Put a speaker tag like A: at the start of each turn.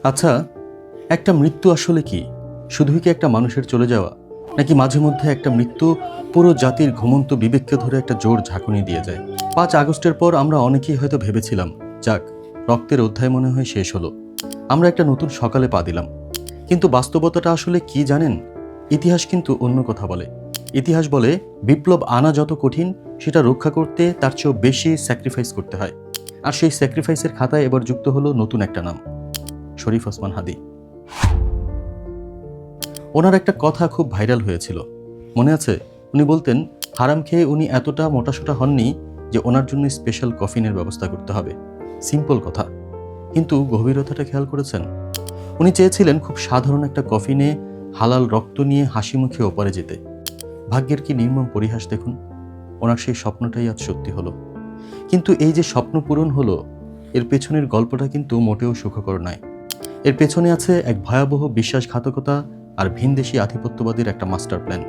A: আচ্ছা, একটা মৃত্যু আসলে কি? শুধুই কি একটা মানুষের চলে যাওয়া, নাকি মাঝে মধ্যে একটা মৃত্যু পুরো জাতির ঘুমন্ত বিবেককে ধরে একটা জোর ঝাঁকুনি দিয়ে যায়? 5 আগস্টের পর আমরা অনেকেই হয়তো ভেবেছিলাম, যাক, রক্তের অধ্যায় মনে হয় শেষ হলো, আমরা একটা নতুন সকালে পা দিলাম। কিন্তু বাস্তবতাটা আসলে কি জানেন? ইতিহাস কিন্তু অন্য কথা বলে। ইতিহাস বলে বিপ্লব আনা যত কঠিন, সেটা রক্ষা করতে তার চেয়েও বেশি স্যাক্রিফাইস করতে হয়। আর সেই স্যাক্রিফাইসের খাতায় এবার যুক্ত হলো নতুন একটা নাম, শরীফ ওসমান হাদী। ওনার একটা কথা খুব ভাইরাল হয়েছিল, মনে আছে? উনি বলতেন, হারাম খেয়ে উনি এতটা মোটাসোটা হননি যে ওনার জন্য স্পেশাল কফিনের ব্যবস্থা করতে হবে। সিম্পল কথা, কিন্তু গভীরতাটা খেয়াল করেছেন? উনি চেয়েছিলেন খুব সাধারণ একটা কফিনে হালাল রক্ত নিয়ে হাসি মুখে ওপারে যেতে। ভাগ্যের কি নির্মম পরিহাস দেখুন, ওনার সেই স্বপ্নটাই আজ সত্যি হলো। কিন্তু এই যে স্বপ্ন পূরণ হলো, এর পেছনের গল্পটা কিন্তু মোটেও সুখকর নয়। এর পেছনে আছে এক ভয়াবহ বিশ্বাসঘাতকতা আর ভিনদেশি আধিপত্যবাদীর একটা মাস্টার প্ল্যান।